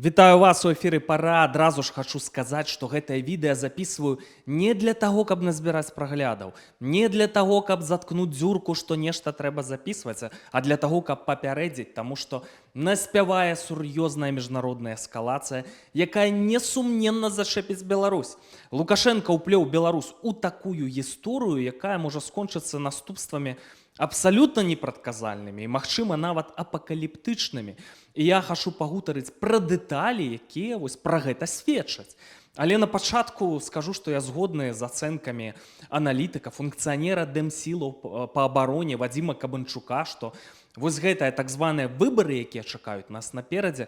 Вітаю вас у эфіры пара. Адразу ж хочу сказаць, што гэтае відэа записываю не для таго, каб назбіраць праглядаў, не для таго, каб заткнуць дзюрку, што нешта трэба записываць, а для таго, каб папярэдзіць, таму што наспявае сур'ёзная міжнародная эскалацыя, якая несумненна зашэпіць Беларусь. Лукашенко ўплёў Беларусь у такую гісторыю, якая можа скончыцца наступствамі абсалютна непрадказальнымі і, магчыма, нават апакаліптычнымі. І я хачу пагутарыць пра дэталі, якія вось пра гэта сведчаць. Але на пачатку скажу, што я згодны з ацэнкамі аналітыка, функцыянера Дэмсілаў па абароне Вадзіма Кабанчука, што вось гэтыя так званыя выбары, якія чакаюць нас наперадзе,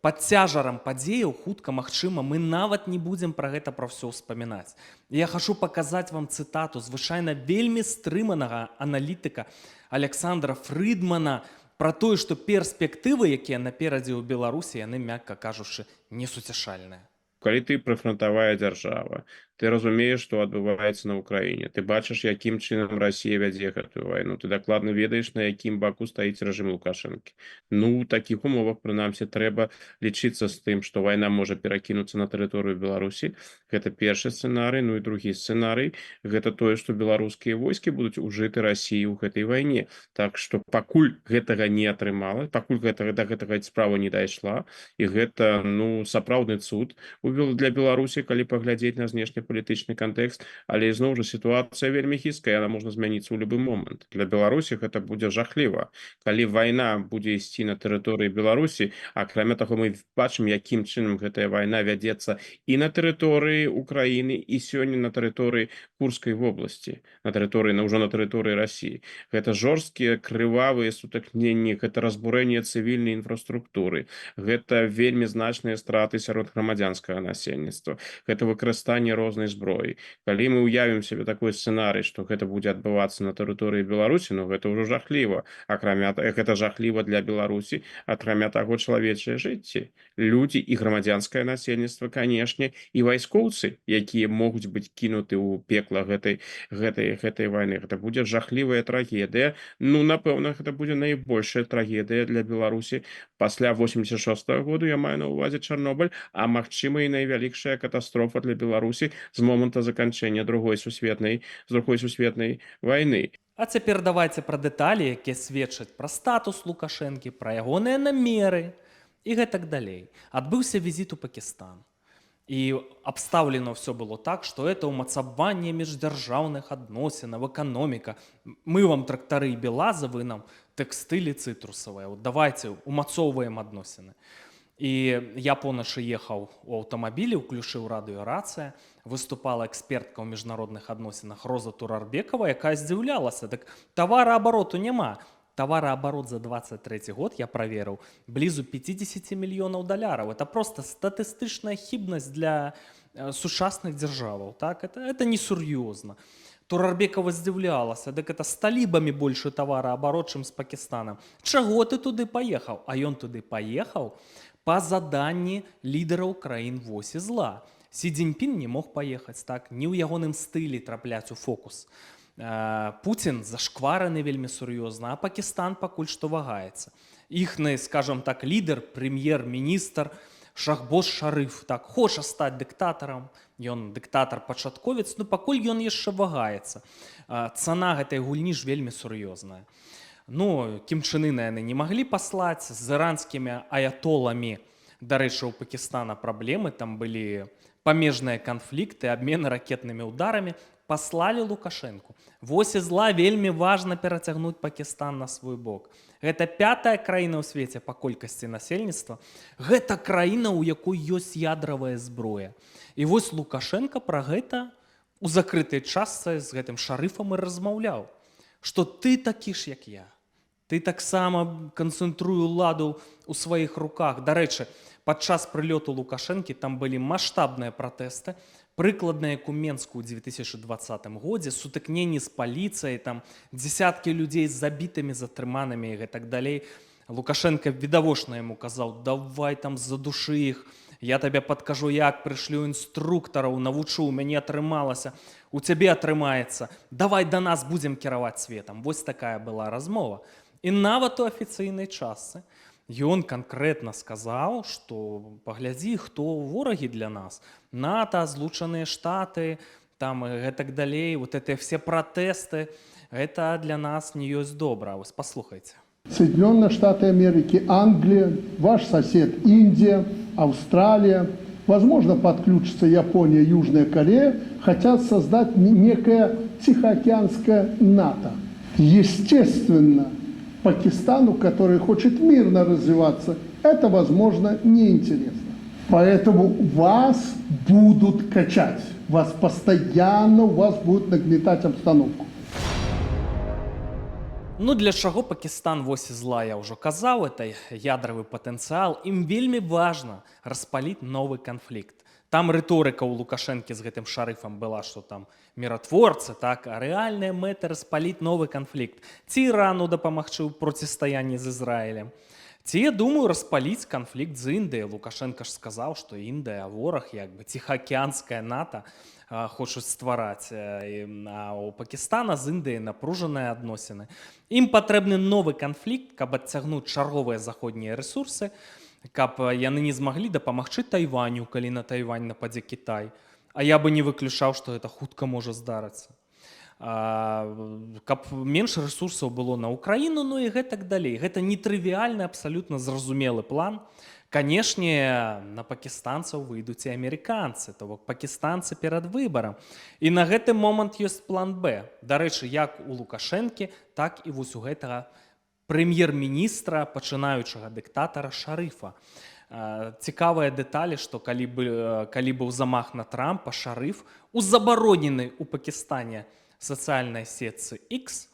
пад цяжарам падзеяў хутка, магчыма, мы нават не будзем пра гэта пра ўсё ўспамінаць. Я хачу паказаць вам цытату звычайна вельмі стрыманага аналітыка Александра Фрыдмана пра тое, што перспектывы, якія наперадзе ў Беларусі, яны, мякка кажучы, несуцяшальныя. Калі ты прыфронтавая дзяржава, ты разумееш, што адбываецца на ўкраіне, ты бачыш, якім чынам Расія вядзе гэтую вайну, ты дакладна ведаеш, на якім баку стаіць рэжым Лукашэнкі. Ну, у такіх умовах, прынамсі, трэба лічыцца з тым, што вайна можа перакінуцца на тэрыторыю Беларусі. Гэта першы сцэнарый. Ну і другі сцэнарый – гэта тое, што беларускія войскі будуць ужыты Расіі ў гэтай вайне. Так што пакуль гэтага не атрымала, пакуль да гэтага справа не дайшла, і гэта, ну, сапраўдны цуд для Беларусі, калі паглядзець на знешнепалітычны кантэкст, але зноў жа сітуацыя вельмі хісткая, яна можна змяніцца ў любы момант. Для Беларусі гэта будзе жахліва. Калі вайна будзе ісці на тэрыторыі Беларусі, акрамя таго мы бачым, якім чынам гэтая вайна вядзецца і на тэрыторыі Украіны, і сёння на тэрыторыі Курскай вобласці, ўжо на тэрыторыі Расіі. Гэта жорсткія, крывавыя сутыкненні, гэта разбурэнне цывільнай інфраструктуры, гэта вельмі значныя страты сярод грамадзянскага насельніцтва, гэта выкарыстанне рознай зброі. Калі мы ўявім сабе такой сцэнарый, што гэта будзе адбывацца на тэрыторыі Беларусі, ну гэта ўжо жахліва. Гэта жахліва для Беларусі, акрамя таго чалавечае жыцці. Людзі і грамадзянскае насельніцтва, канешне, і вайскоўцы, якія могуць быць кінуты ў пекла гэтай вайны. Гэта будзе жахлівая трагедыя. Ну, напэўна, гэта будзе найбольшая трагедыя для Беларусі пасля 86-го году, я маю на ўвазе Чарнобыль, а магчыма і найвялікшая катастрофа для Беларусі з моманта заканчэння другой сусветнай вайны. А цяпер давайце пра дэталі, якія сведчаць пра статус Лукашэнкі, пра ягоныя намеры і гэтак далей. Адбыўся візіт у Пакістан. І абстаўлена ўсё было так, што это ўмацаванне міждзяржаўных адносінаў, эканоміка. Мы вам трактары і белазы, вы нам тэкстылі цытрусавыя. Давайце умацоўваем адносіны. І я поначы ехаў у аўтамабілі, уключыў радыёрацыя, выступала экспертка ў міжнародных адносінах Роза Турарбекова, якая здзіўлялася, так тавараабароту няма. Тавараабарот за 23 год, я праверыў, блізу 50 мільёнаў даляраў. Это просто статыстычная хібнасць для сучасных дзяржаваў. Так? Это несур'ёзна. Турарбекова здзіўлялася, дык это з талібамі большы тавараабарот, чым з Пакістанам. Чаго ты туды паехаў? А ён туды паехаў па заданні лідараў краін восі зла. Сі Цзіньпін не мог паехаць, так? Не ў ягоным стылі трапляць у фокус. Пуцін зашквараны вельмі сур'ёзна, а Пакістан пакуль што вагаецца. Іхны, скажам так, лідар, прэм'ер-міністр Шахбоз Шарыф, так, хоча стаць дыктатарам, ён дыктатар-пачатковец, но пакуль ён яшчэ вагаецца. Цана гэтай гульні ж вельмі сур'ёзная. Ну, Кім Чен Іна яны не маглі паслаць, з іранскімі аятоламі, дарэчы, у Пакістана праблемы, там былі памежныя канфлікты, абмены ракетнымі ўдарамі, паслалі Лукашэнку. Восі зла вельмі важна перацягнуць Пакістан на свой бок. Гэта 5-я краіна ў свеце па колькасці насельніцтва. Гэта краіна, у якой ёсць ядравая зброя. І вось Лукашенко пра гэта у закрытай частцы з гэтым Шарыфам і размаўляў, што ты такі ж, як я. Ты таксама канцэнтруй уладу ў сваіх руках. Дарэчы, падчас прылёту Лукашэнкі там былі маштабныя пратэсты, прыкладна як у Менску ў 2020 годзе, сутыкненні з паліцыяй, там дзесяткі людзей з забітымі, затрыманымі і гэтак далей. Лукашенко відавочна яму казаў: давай там задушы іх, я табе падкажу як, прышлю інструктараў, навучу, у мяне атрымалася, у цябе атрымаецца, давай да нас будзем кіраваць светам. Вось такая была размова. І нават у афіцыйнай частцы Ён канкрэтна сказаў, што паглядзі, хто ворагі для нас. НАТО, Злучаныя Штаты, там і гэтак далей, вот это все пратэсты, гэта для нас не ёсць добра. Вось паслухайце. Соединенные Штаты Америки, Англия, ваш сосед Индия, Австралия, возможно, подключится Япония, Южная Корея, хотят создать некое Тихоокеанское НАТО. Естественно, Пакистану, который хочет мирно развиваться, это, возможно, неинтересно. Поэтому вас будут качать, вас постоянно, вас будут нагнетать обстановку. Ну, для чаго Пакістан вось і зла, я ўжо казаў, это ядравы патэнцыял. Ім вельмі важна распаліць новы канфлікт. Там рыторыка ў Лукашэнкі з гэтым шарыфам была, што там міратворцы, так, а рэальная мэта распаліць новы канфлікт. Ці Ірану дапамагчы ў процістаянні з Ізраілем. Ці, я думаю, распаліць канфлікт з Індыяй. Лукашенко ж сказаў, што Індыя вораг, як бы ціхаакеанскае НАТО хочуць ствараць. А у Пакістана з Індыяй напружаныя адносіны. Ім патрэбны новы канфлікт, каб адцягнуць чарговыя заходнія рэсурсы, каб яны не змаглі дапамагчы Тайваню, калі на Тайвань нападзе Кітай. А я бы не выключаў, што гэта хутка можа здарыцца. Каб менш рэсурсаў было на Украіну, ну і гэтак далей. Гэта нетрывіальны, абсалютна зразумелы план. Канешне, на пакістанцаў выйдуць і амерыканцы, то бок пакістанцы перад выбарам. І на гэты момант ёсць план Б. Дарэчы, як у Лукашэнкі, так і вось у гэтага прэм'ер-міністра, пачынаючага дыктатара Шарыфа. Цікавыя дэталі, што калі быў замах на Трампа, Шарыф у забароненай у Пакістане сацыяльнай сетцы X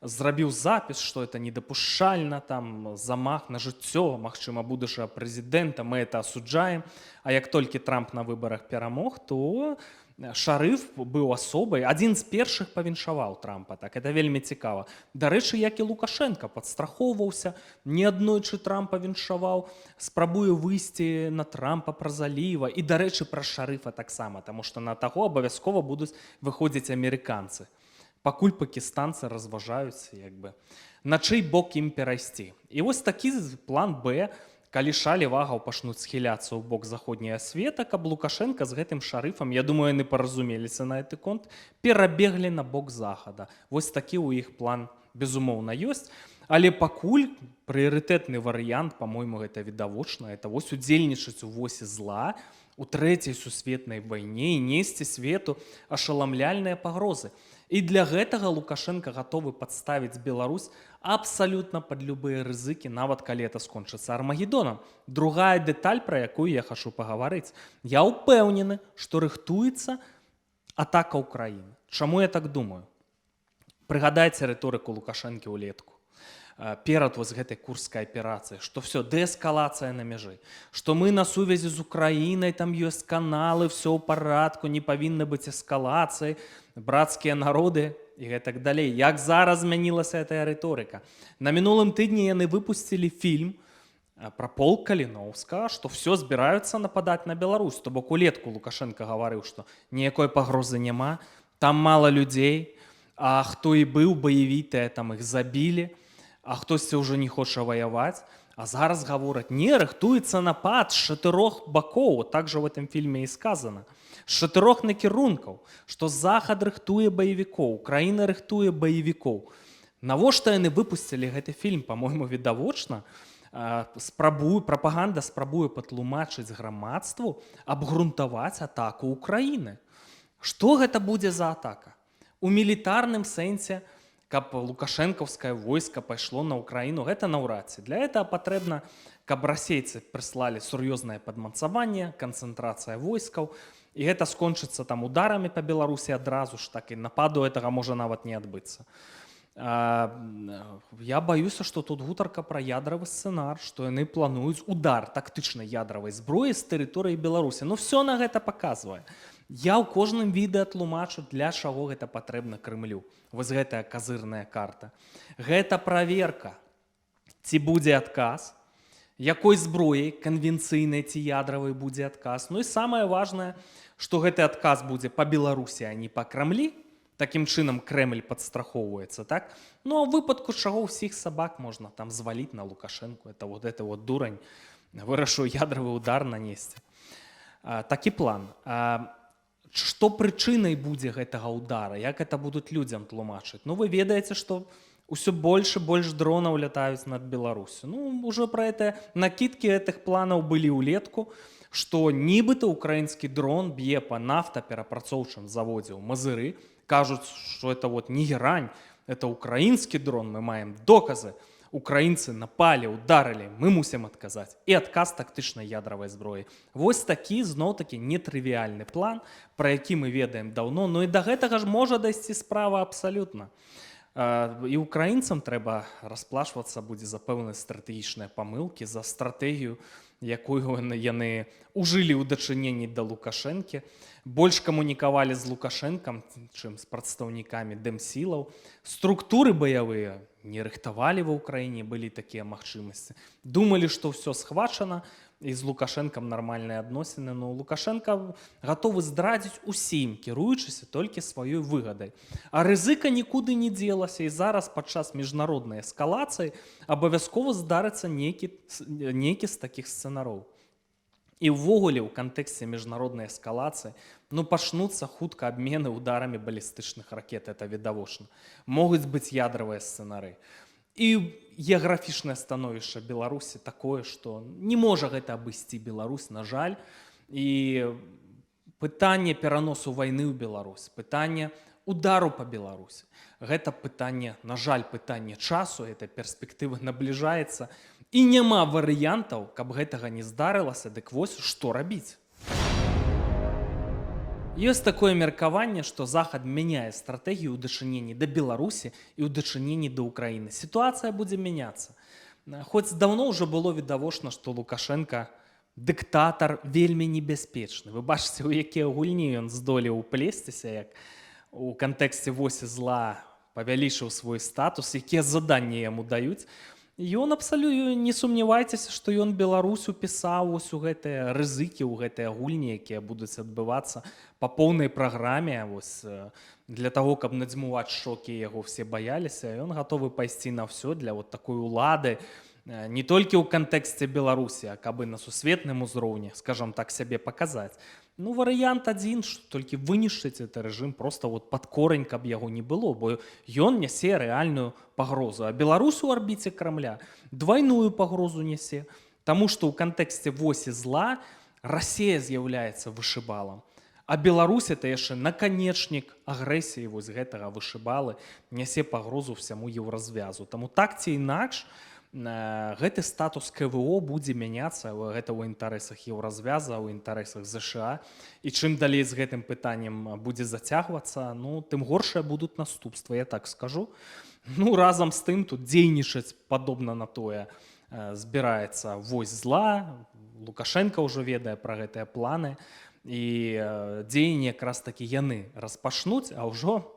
зрабіў запіс, што это недапушчальна, там замах на жыццё, магчыма, будучага прэзідэнта, мы это асуджаем. А як толькі Трамп на выбарах перамог, то Шарыф быў асобай, адзін з першых павіншаваў Трампа. Так, это вельмі цікава. Дарэчы, як і Лукашенко падстрахоўваўся, неаднойчы Трампа віншаваў, спрабуе выйсці на Трампа праз Аліева. І, дарэчы, пра Шарыфа таксама, таму што на таго абавязкова будуць выходзіць амерыканцы. Пакуль пакістанцы разважаюць, як бы, на чый бок ім перайсці. І вось такі план Б, калі шалі вагаў пачнуць схіляцца ў бок заходняга света, каб Лукашенко з гэтым Шарыфам, я думаю, яны паразумеліся на гэты конт, перабеглі на бок захада. Вось такі ў іх план, безумоўна, ёсць. Але пакуль прыярытэтны варыянт, па-мойму, гэта відавочна, это вось удзельнічаць у восе зла, у трэцяй сусветнай вайне і несці свету ашаламляльныя пагрозы. І для гэтага Лукашенко гатовы падставіць Беларусь абсалютна пад любыя рызыкі, нават калі это скончыцца Армагеддонам. Другая дэталь, пра якую я хачу пагаварыць. Я ўпэўнены, што рыхтуецца атака ўкраіны. Чаму я так думаю? Прыгадайце рыторыку Лукашэнкі ўлетку. Перад вось гэтай курскай аперацыі, што все, дээскалацыя на мяжы, што мы на сувязі з Украінай, там ёсць каналы, все ў парадку, не павінна быць эскалацыі, брацкія народы і гэтак далей. Як зараз змянілася гэтая рыторыка? На мінулым тыдні яны выпусцілі фільм пра полк Каліноўскага, што все збіраюцца нападаць на Беларусь. То бок улетку Лукашенко гаварыў, што ніякой пагрозы няма, там мала людзей, а хто і быў баявітыя, там іх забілі, а хтосьці ўжо не хоча ваяваць. А зараз гавораць, не, рыхтуецца напад з 4 бакоў, так жа в этом фільме і сказана. З 4 накірункаў, што Захад рыхтуе баевікоў, Украіна рыхтуе баевікоў. Навошта яны выпусцілі гэты фільм, па-мойму, відавочна? Прапаганда спрабуе патлумачыць грамадству, абгрунтаваць атаку Украіны. Што гэта будзе за атака? У мілітарным сэнсе, каб лукашэнкаўскае войска пайшло на Украіну, гэта наўрад ці. Для этого патрэбна, каб расейцы прыслалі сур'ёзнае падмацаванне, канцэнтрацыя войскаў, і гэта скончыцца там ударамі па Беларусі адразу ж, так і нападу гэтага можа нават не адбыцца. Я баюся, што тут гутарка пра ядравы сцэнар, што яны плануюць удар тактычнай ядравай зброі з тэрыторыі Беларусі. Ну, все на гэта паказвае. Я ў кожным відэа тлумачу, для чаго гэта патрэбна Крымлю. Вось гэтая казырная карта. Гэта праверка, ці будзе адказ, якой зброяй, канвенцыйнай ці ядравай будзе адказ. Ну і самае важнае, што гэты адказ будзе па Беларусі, а не па Крамлі, Таким чынам Кремль падстрахоўваецца, так? Ну, а ў выпадку чаго ўсіх сабак можна там зваліць на Лукашэнку. Это вот дурань вырашыў ядравы удар нанесці. Такі план. Што прычынай будзе гэтага ўдара? Як это будуць людзям тлумачыць? Ну, вы ведаеце, што ўсё больш і больш дронаў лятаюць над Беларусю. Ну, уже пра гэта накідкі гэтых планаў былі ўлетку, што нібыта украінскі дрон б'е па нафтаперапрацоўчым заводзе ў Мазыры. Кажуць, што это вот не герань, это украінскі дрон, мы маем доказы. Украінцы напалі, ударылі, мы мусім адказаць. І адказ тактычнай ядравай зброі. Вось такі, зноў-такі, нетрывіальны план, пра які мы ведаем даўно, ну і да гэтага ж можа дайсці справа абсалютна. І украінцам трэба расплачвацца будзе за пэўныя стратэгічныя памылкі, за стратэгію, якую яны ўжылі ў дачыненні да Лукашэнкі, больш камунікавалі з Лукашэнкам, чым з прадстаўнікамі дэмсілаў. Структуры баявыя не рыхтавалі ва ўкраіне, былі такія магчымасці. Думалі, што ўсё схвачана, і з Лукашэнкам нармальныя адносіны. Ну, Лукашэнка гатовы здрадзіць усім, кіруючыся толькі сваёй выгадай. А рызыка нікуды не дзелася, і зараз падчас міжнароднай эскалацыі абавязкова здарыцца нейкі з такіх сцэнароў. І ўвогуле ў кантэксце міжнароднай эскалацыі пачнуцца хутка абмены ударамі балістычных ракет, это відавочна. Могуць быць ядравыя сцэнары. І геаграфічнае становішча Беларусі такое, што не можа гэта абысці Беларусь, на жаль. І пытанне пераносу вайны ў Беларусь, пытанне удару па Беларусі. Гэта пытанне, на жаль, пытанне часу, эта перспектыва набліжаецца. І няма варыянтаў, каб гэтага не здарылася, дык вось што рабіць. Ёсць такое меркаванне, што Захад мяняе стратэгію ў дачыненні да Беларусі і ў дачыненні да Ўкраіны. Сітуацыя будзе мяняцца. Хоць даўно ўжо было відавочна, што Лукашэнка дыктатар вельмі небяспечны. Вы бачыце, у якія гульні ён здолеў уплесціся, як у кантэксце восі зла павялічыў свой статус, якія заданні яму даюць. Ён абсалютна не сумнявайцеся, што ён Беларусь упісаў вось у гэтыя рызыкі, у гэтыя гульні, якія будуць адбывацца па поўнай праграме. Вось, для таго, каб надзьмуваць шокі, яго все баяліся, ён гатовы пайсці на ўсё для вот такой улады, не толькі ў кантэксце Беларусі, а каб і на сусветным узроўні, скажам так, сябе паказаць. Ну, варыянт адзін, што толькі вынішчыць гэты рэжым проста вот пад корань, каб яго не было, бо ён нясе рэальную пагрозу. А Беларусь у арбіце Крамля двайную пагрозу нясе, таму што ў кантэксце восі зла Расія з'яўляецца вышыбалам. А Беларусь это яшчэ наканечнік агрэсіі вось гэтага вышыбалы, нясе пагрозу всяму еўразвязу. Таму так ці інакш, гэты статус КВО будзе мяняцца, гэта ў інтарэсах еўразвяза, ў інтарэсах ЗША. І чым далей з гэтым пытаннем будзе зацягвацца, тым горшыя будуць наступствы, я так скажу. Разам з тым тут дзейнічаць падобна на тое збіраецца вось зла. Лукашенко ўжо ведае пра гэтыя планы, і дзеянні якраз такі яны распачнуць, а ўжо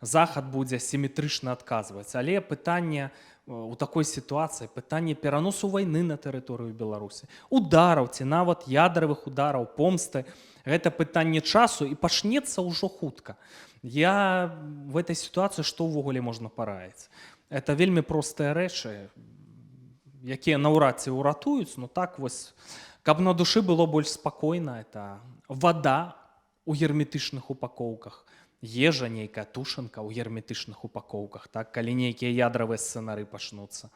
Захад будзе сіметрычна адказваць. Але пытанне у такой сітуацыі, пытанне пераносу вайны на тэрыторыю Беларусі, удараў ці нават ядравых удараў, помсты, гэта пытанне часу і пачнецца ўжо хутка. Я в этой сітуацыі што ўвогуле можна параіць? Это вельмі простыя рэчы, якія наўрад ці ўратуюць, так вось, каб на душы было больш спакойна, это вада ў герметычных упакоўках, ежа нейкая тушанка ў герметычных упакоўках, так, калі нейкія ядравыя сцэнары пачнуцца.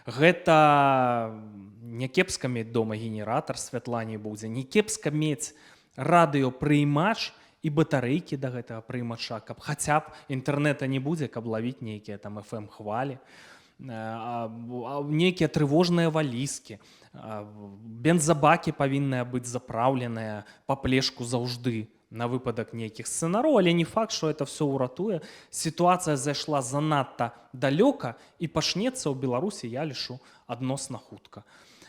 Гэта не кепска мець дома генератар, святла не будзе, не кепска мець радыёпрыймач і батарэйкі да гэтага прыймача, каб хаця б інтэрнэта не будзе, каб лавіць нейкія там FM-хвалі, нейкія трывожныя валізкі, бензабакі павінны быць запраўленыя па плешку заўжды, на выпадак нейкіх сцэнароў, але не факт, што это все ўратуе. Сітуацыя зайшла занадта далёка і пачнецца ў Беларусі, я лічу, адносна хутка.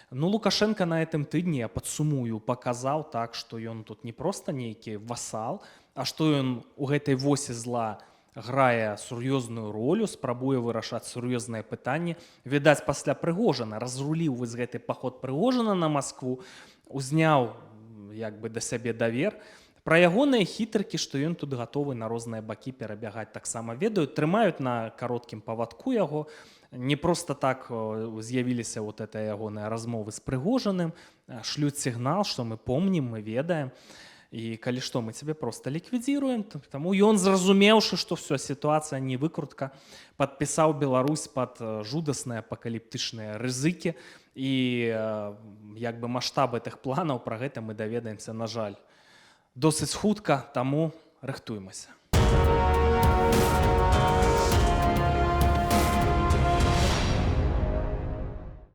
Лукашенко на гэтым тыдні, я падсумую, паказаў так, што ён тут не проста нейкі васал, а што ён у гэтай восі зла грае сур'ёзную ролю, спрабуе вырашаць сур'ёзныя пытанні. Відаць, пасля Прыгожина разруліў вось гэты паход Прыгожина на Маскву, узняў як бы да сябе давер, Пра ягоныя хітрыкі, што ён тут гатовы на розныя бакі перабягаць, таксама ведаюць, трымаюць на кароткім павадку яго. Не проста так з'явіліся вот это ягоныя размовы з Прыгожаным, шлюць сігнал, што мы помнім, мы ведаем. І калі што, мы цябе проста ліквідзіруем. Таму ён, зразумеўшы, што все, сітуацыя не выкрутка, падпісаў Беларусь пад жудасныя апакаліптычныя рызыкі. І як бы маштаб гэтых планаў, пра гэта мы даведаемся, на жаль, досыць хутка, таму рыхтуймася.